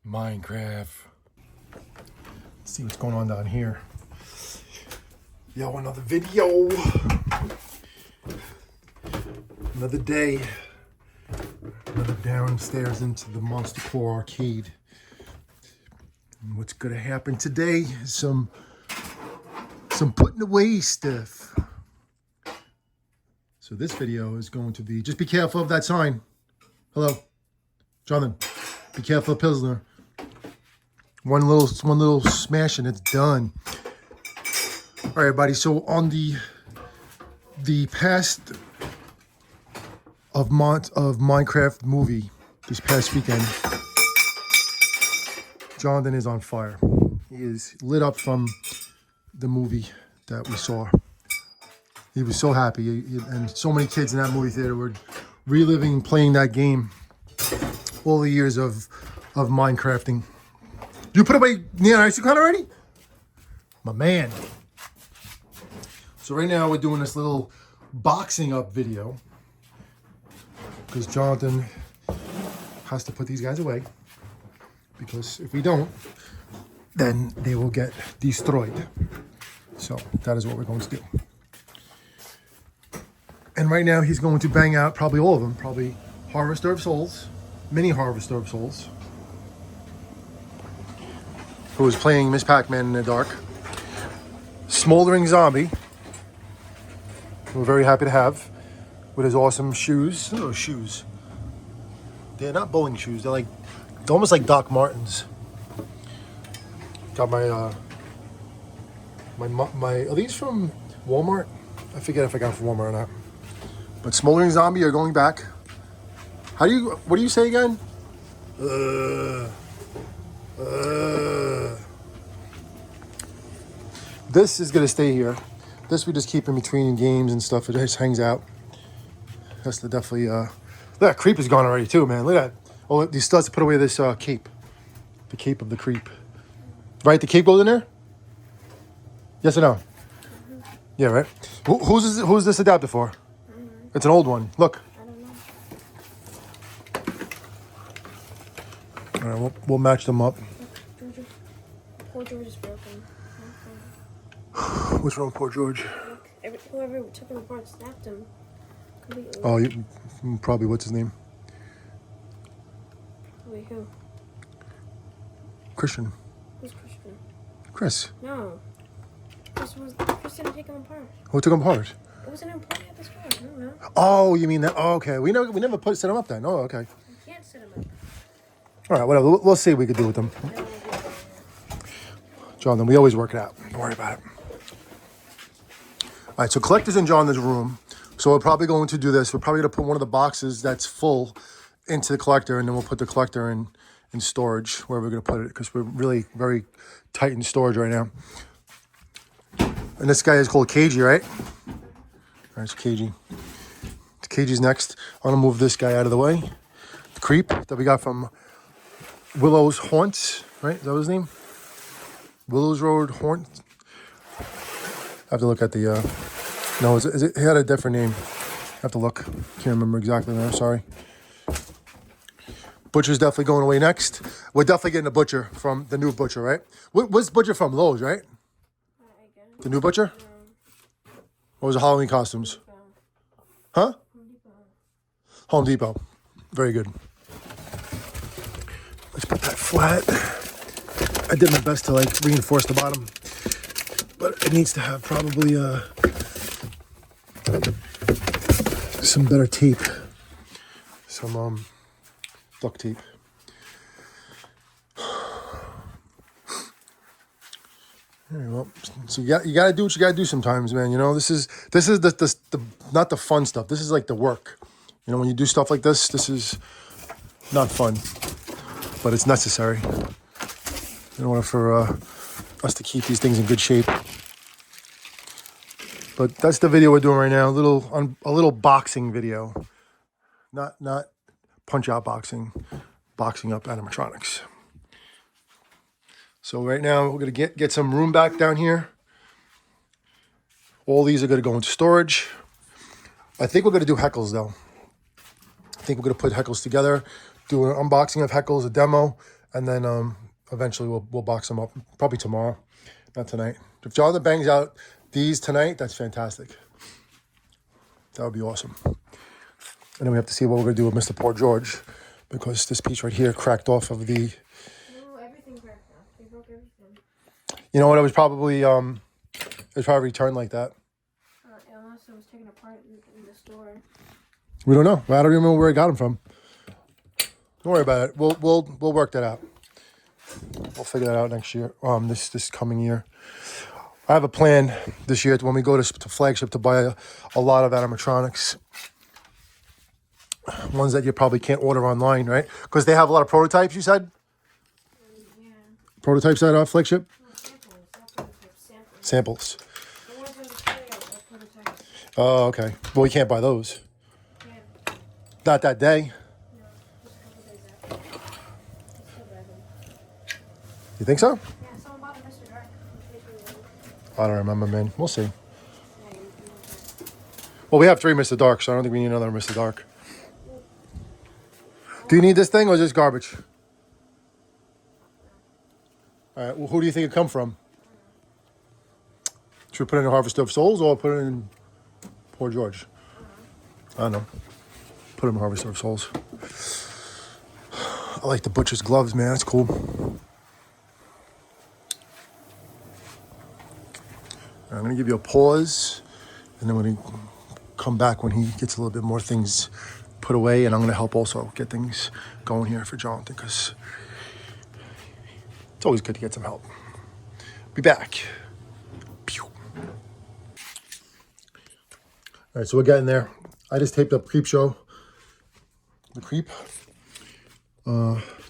Minecraft. Let's see what's going on down here. Yo, another video. Another day. Another downstairs into the Monsta arcade. And what's gonna happen today is some putting away stuff. So this video is going to be, just be careful of that sign. Hello, Jonathan. Be careful of Pilsner. One little smash and it's done. All right, everybody. So on the past of Minecraft movie this past weekend, Jonathan is on fire. He is lit up from the movie that we saw. He was so happy, and so many kids in that movie theater were reliving and playing that game. All the years of Minecrafting. You put away neon ice cream already? My man. So right now we're doing this little boxing up video because Jonathan has to put these guys away, because if we don't, then they will get destroyed. So that is what we're going to do. And right now he's going to bang out probably all of them, probably Harvester of Souls, mini Harvester of Souls, who is playing Miss Pac-Man in the dark, Smoldering Zombie, who we're very happy to have, with his awesome shoes. Look at those shoes. They're not bowling shoes. They're almost like Doc Martens. Got my are these from Walmart? I forget if I got them from Walmart or not. But Smoldering Zombie are going back. What do you say again? This is gonna stay here. This we just keep in between games and stuff. It just hangs out. That's definitely look, that creep is gone already too, man. Look at that. Oh, he still has to put away this cape. The cape of the creep. Right, the cape goes in there? Yes or no? Mm-hmm. Yeah, right. Who's this adapter for? Mm-hmm. It's an old one. Look. I don't know. All right, we'll match them up. Poor George is broken. What's wrong with poor George? Look, whoever took him apart snapped him completely. Oh, probably, what's his name? Wait, who? Christian. Who's Christian? Chris. No. Chris didn't take him apart. Who took him apart? It was an employee at the store. I don't know. Oh, you mean that? Oh, okay. We never set him up then. Oh, okay. You can't set him up. All right, whatever. We'll see what we could do with them. Jonathan, we always work it out. Don't worry about it. All right, so collector's in Jonathan's room. So we're probably going to do this. We're probably going to put one of the boxes that's full into the collector, and then we'll put the collector in storage, where we're going to put it, because we're really very tight in storage right now. And this guy is called Cagey, right? All right, it's Cagey. Cagey's next. I'm going to move this guy out of the way. The creep that we got from Willow's Haunts, right? Is that his name? Willow's Road Haunt. I have to look at the, no, he had a different name. I have to look. Can't remember exactly now, sorry. Butcher's definitely going away next. We're definitely getting a Butcher from the new Butcher, right? What's Butcher from? Lowe's, right? The new Butcher? Or was it Halloween costumes? Huh? Home Depot. Very good. Let's put that flat. I did my best to reinforce the bottom, but it needs to have probably some better tape, some duct tape. Well, so you gotta do what you gotta do sometimes, man. You know, this is the not the fun stuff. This is like the work. You know, when you do stuff like this is not fun, but it's necessary in order for us to keep these things in good shape. But that's the video we're doing right now. A little boxing video, not punch out boxing up animatronics. So right now we're gonna get some room back down here. All these are gonna go into storage. I think we're gonna do Heckles though. I think we're gonna put Heckles together, do an unboxing of Heckles, a demo, and then eventually we'll box them up. Probably tomorrow, not tonight. If Jonathan bangs out these tonight, that's fantastic. That would be awesome. And then we have to see what we're gonna do with Mr. Poor George, because this piece right here cracked off of the. No, everything cracked off. They broke everything. You know what? It was probably returned like that. Unless it was taken apart in the store. We don't know. I don't even know where I got them from. Don't worry about it. We'll work that out. We'll figure that out next year. This coming year. I have a plan this year when we go to Flagship to buy a lot of animatronics. Ones that you probably can't order online, right? Because they have a lot of prototypes, you said? Yeah. Prototypes at Flagship? No, samples. Not prototypes. Samples. Samples. The ones in the store are prototypes. Oh, okay. Well, we can't buy those. Yeah. Not that day. No, just a couple days after. It's still better. You think so? Yeah, someone bought a Mr. Dark. I don't remember, man. We'll see. Yeah, you want that. Well, we have 3 Mr. Dark, so I don't think we need another Mr. Dark. Do you need this thing or is this garbage? All right. Well, who do you think it come from? Should we put it in Harvest of Souls or put it in Poor George? I don't know. Put it in Harvest of Souls. I like the butcher's gloves, man. That's cool. I'm going to give you a pause, and then we're going to come back when he gets a little bit more things put away, and I'm going to help also get things going here for Jonathan, because it's always good to get some help. Be back. Pew. All right, so we're getting there. I just taped up Creep Show. The Creep.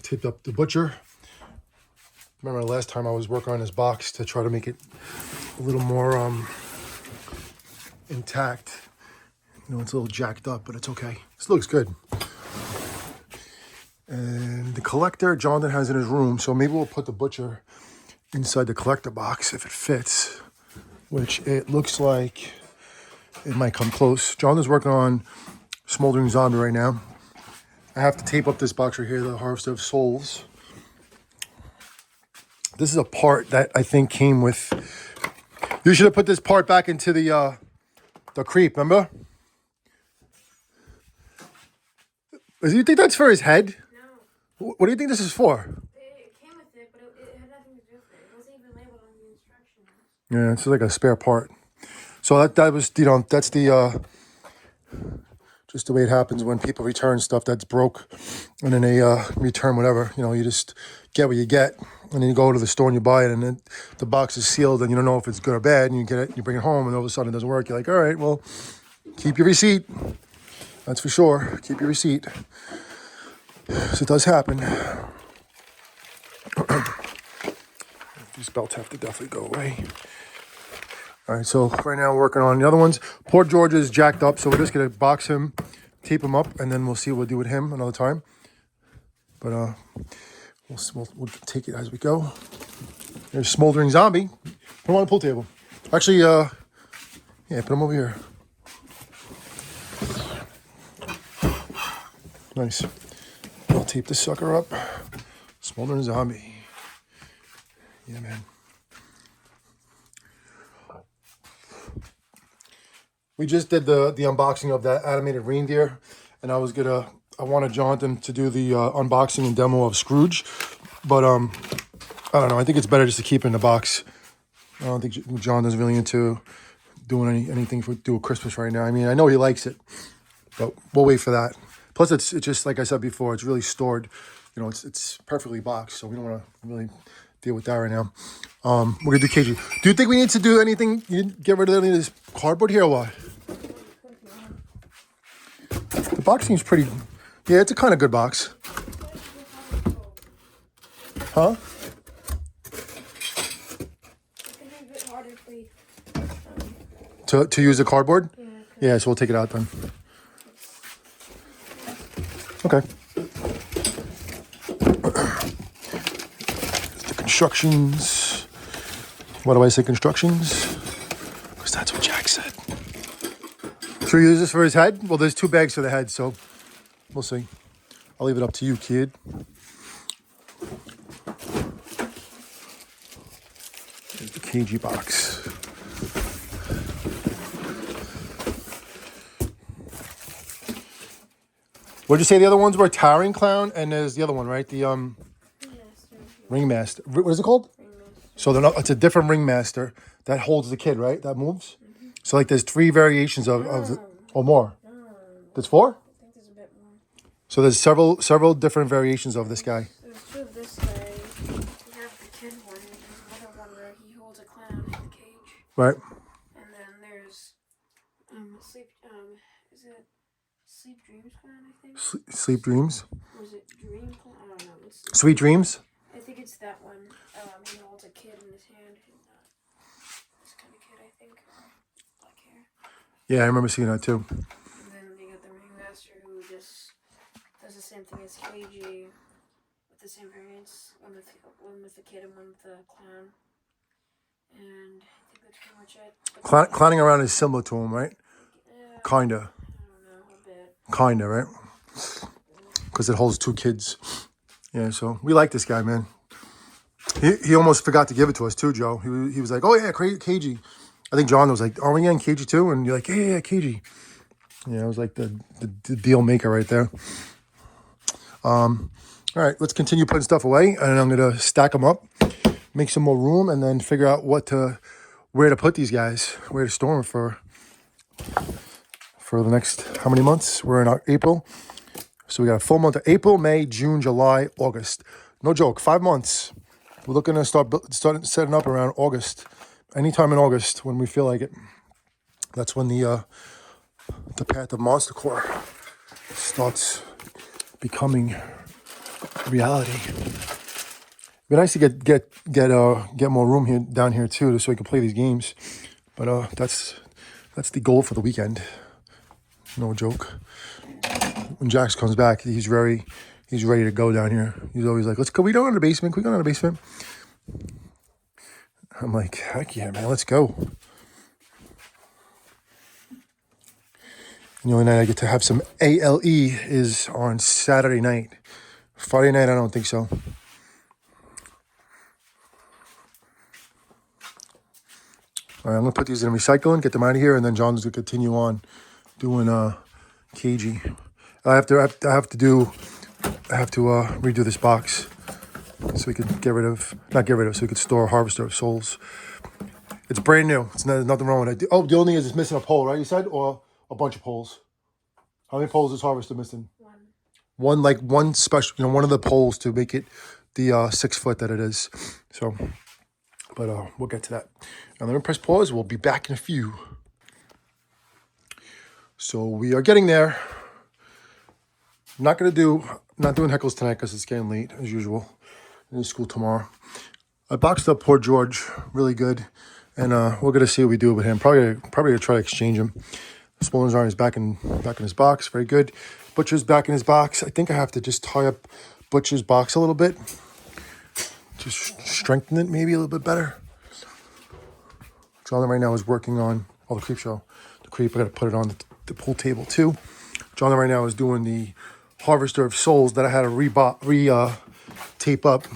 Taped up the Butcher. Remember last time I was working on this box to try to make it a little more intact. You know, it's a little jacked up, but it's okay. This looks good. And the collector, Jonathan has in his room, so maybe we'll put the Butcher inside the collector box if it fits, which it looks like it might come close. Jonathan's working on Smoldering Zombie right now. I have to tape up this box right here, the Harvest of Souls. This is a part that I think came with... You should have put this part back into the Creep, remember? Do you think that's for his head? No. What do you think this is for? It came with it, but it had nothing to do with it. It wasn't even labeled on the instructions. Yeah, it's like a spare part. So that was, you know, that's the... just the way it happens when people return stuff that's broke, and then they return whatever. You know, you just get what you get, and then you go to the store and you buy it, and then the box is sealed, and you don't know if it's good or bad, and you get it, you bring it home, and all of a sudden it doesn't work. You're like, all right, well, keep your receipt. That's for sure. Keep your receipt. So it does happen. These belts have to definitely go away. All right, so right now we're working on the other ones. Poor George is jacked up, so we're just gonna box him, tape him up, and then we'll see what we'll do with him another time. But we'll take it as we go. There's Smoldering Zombie. Put him on the pool table. Actually, yeah, put him over here. Nice. I'll tape this sucker up. Smoldering Zombie. Yeah, man. We just did the unboxing of that animated reindeer, and I wanted Jonathan to do the unboxing and demo of Scrooge, but I don't know. I think it's better just to keep it in the box. I don't think Jonathan's really into doing anything to do with Christmas right now. I mean, I know he likes it, but we'll wait for that. Plus, it's just like I said before, it's really stored. You know, it's perfectly boxed, so we don't want to really deal with that right now. We're gonna do Cagey. Do you think we need to do anything? You get rid of any of this cardboard here or what? The box seems pretty... Yeah, it's a kind of good box. Huh? It's gonna be a bit harder for you. To use the cardboard? Yeah. Yeah, so we'll take it out then. Okay. The constructions. Why do I say constructions? Because that's what Jack said. Should we use this for his head? Well, there's 2 bags for the head, so we'll see. I'll leave it up to you, kid. Cagey box. What'd you say the other ones were? Towering Clown, and there's the other one, right? The Ringmaster. What is it called? So they're not. It's a different Ringmaster that holds the kid, right? That moves. So like, there's 3 variations of the, or more. There's 4. I think there's a bit more. So there's several different variations of this guy. There's 2 of this guy. We have the kid one. There's another one where he holds a clown in the cage. Right. And then there's is it Sleep Dreams clown, I think? Sleep Dreams. Or is it Dream clown? I don't know. It's, Sweet Dreams. I think it's that one. He holds a kid in his hand. And, this kind of kid, I think. Black hair. Yeah, I remember seeing that too. And then you got the Ringmaster who just does the same thing as Cagey with the same variants. One with the kid and one with the clown. And I think that's pretty much it. Clowning around is similar to him, right? Yeah, Kinda. I don't know, a bit. Kinda, right? Because it holds 2 kids. Yeah, so we like this guy, man. He almost forgot to give it to us too, Joe. He was like, oh yeah, Cagey. I think John was like, are we getting Cagey too? And you're like, yeah, Cagey. Yeah, it was like the deal maker right there. All right, let's continue putting stuff away, and I'm gonna stack them up, make some more room, and then figure out where to put these guys, where to store them for the next how many months? We're in April, so we got a full month of April, May, June, July, August. No joke, 5 months. We're looking to start setting up around August, anytime in August when we feel like it. That's when the path of Monsta Core starts becoming reality. It'd be nice to get more room down here too, so we can play these games. But that's the goal for the weekend. No joke. When Jax comes back, he's ready to go down here. He's always like, let's go. We go in the basement. Can we go in the basement? I'm like, heck yeah, man, let's go. And the only night I get to have some ALE is on Saturday night. Friday night, I don't think so. All right, I'm gonna put these in recycling, get them out of here, and then John's gonna continue on doing Cagey. I have to redo this box so we can so we could store Harvester of Souls. It's brand new. There's nothing wrong with it. Oh, the only thing is it's missing a pole, right? You said, or a bunch of poles. How many poles is Harvester missing? One special, one of the poles to make it the 6 foot that it is. So, but we'll get to that. And then press pause. We'll be back in a few. So we are getting there. Not doing heckles tonight because it's getting late as usual. In school tomorrow. I boxed up poor George really good, and we're gonna see what we do with him. Probably gonna try to exchange him. Swollen's arm is back in his box. Very good. Butcher's back in his box. I think I have to just tie up Butcher's box a little bit. Just strengthen it maybe a little bit better. Jonathan right now is working on the creep show. The creep, I gotta put it on the pool table too. Jonathan right now is doing the Harvester of Souls that I had to tape up.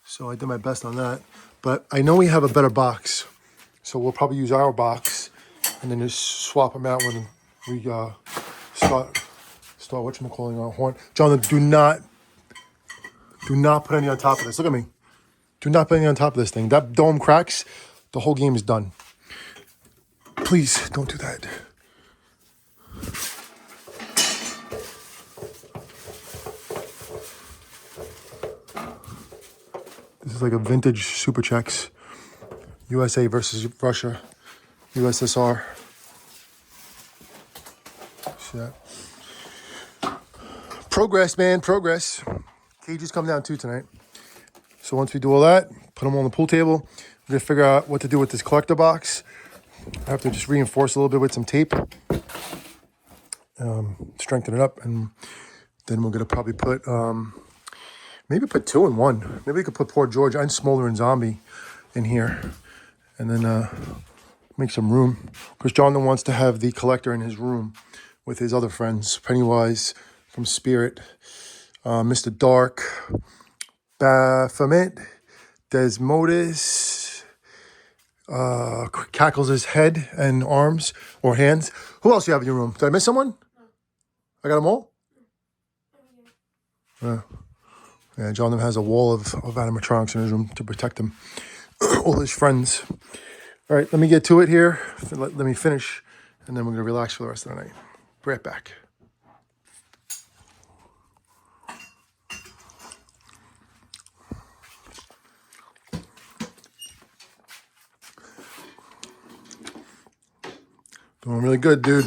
So I did my best on that. But I know we have a better box. So we'll probably use our box and then just swap them out when we start whatchamacalling our horn. Jonathan, do not put any on top of this. Look at me. Do not put any on top of this thing. That dome cracks, the whole game is done. Please don't do that. This is like a vintage Super Checks. USA versus Russia. USSR. See that? Progress, man, progress. Cages come down too tonight. So once we do all that, put them on the pool table. We're gonna figure out what to do with this collector box. I have to just reinforce a little bit with some tape. Strengthen it up, and then we're gonna probably put maybe put 2 in 1. Maybe we could put poor George and Smolder and Zombie in here, and then make some room. Because Jonathan wants to have the collector in his room with his other friends, Pennywise from Spirit, Mr. Dark, Baphomet, Desmodus, Cackles' head and arms or hands. Who else do you have in your room? Did I miss someone? I got them all? Yeah, John has a wall of animatronics in his room to protect him. All his friends. All right, let me get to it here. Let me finish, and then we're going to relax for the rest of the night. Be right back. Doing really good, dude.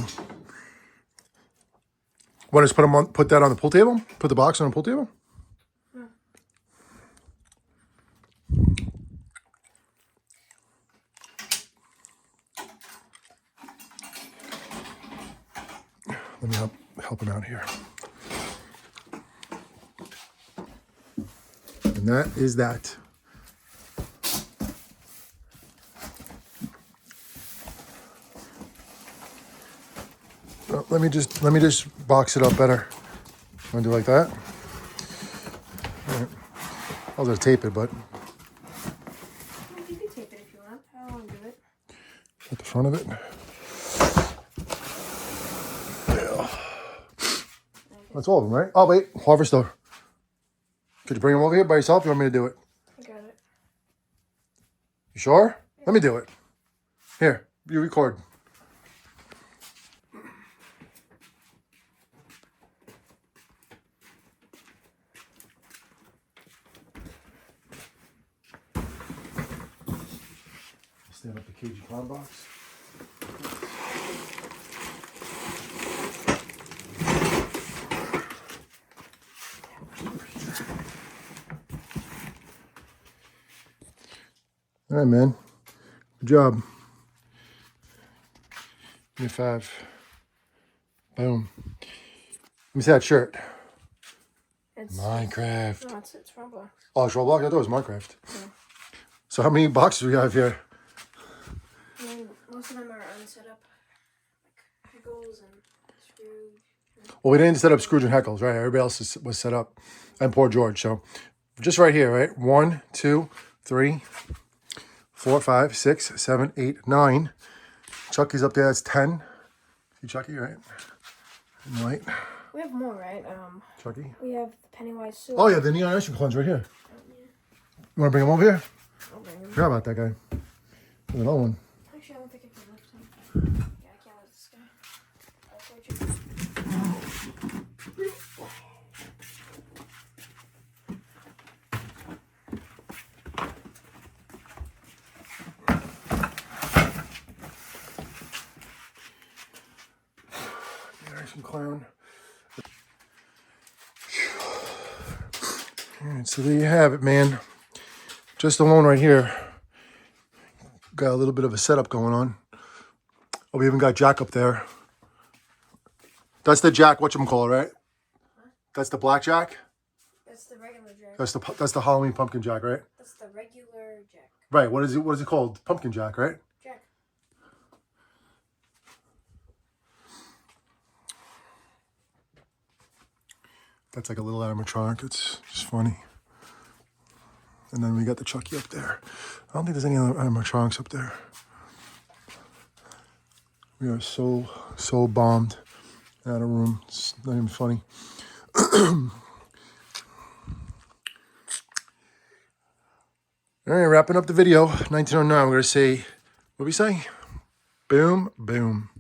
Want to put that on the pool table? Put the box on the pool table? Let me help him out here. And that is that. Let me just box it up better. Want to do like that? All right. I'll just tape it, but You can tape it if you want. I don't want to do it. at the front of it. Yeah. That's all of them, right? Oh wait, Harvester. Could you bring them over here by yourself? Or you want me to do it? I got it. You sure? Yeah. Let me do it. Here, you record. Stand up the Cagey clown box. All right, man. Good job. Give me a 5. Boom. Let me see that shirt. It's Minecraft. No, it's Roblox. Oh, it's Roblox? I thought it was Minecraft. Yeah. So how many boxes do we have here? I mean, most of them are unset up, like Heckles and Scrooge. Well, we didn't set up Scrooge and Heckles, right? Everybody else was set up. And poor George. So just right here, right? 1, 2, 3, 4, 5, 6, 7, 8, 9. Chucky's up there. That's 10. See Chucky, right? Right. We have more, right? Chucky. We have the Pennywise suit. Oh, yeah, the Neon Ice Cream clones right here. You want to bring him over here? I'll bring him. Forgot about that guy. There's another one. Actually, I don't think I can lift him. Yeah, I can't lift this guy. I'll search it. Neon Ice Cream clown. All right, so there you have it, man. Just alone right here. Got a little bit of a setup going on. Oh, we even got Jack up there. That's the Jack, whatchamacallit, right? That's the black Jack? That's the regular Jack. That's the Halloween pumpkin Jack, right? That's the regular Jack. Right, what is it called? Pumpkin Jack, right? Jack. That's like a little animatronic. It's just funny. And then we got the Chucky up there. I don't think there's any other animatronics up there. We are so bombed out of room. It's not even funny. All right, wrapping up the video. 1909. We're going to say, what do we say? Boom, boom.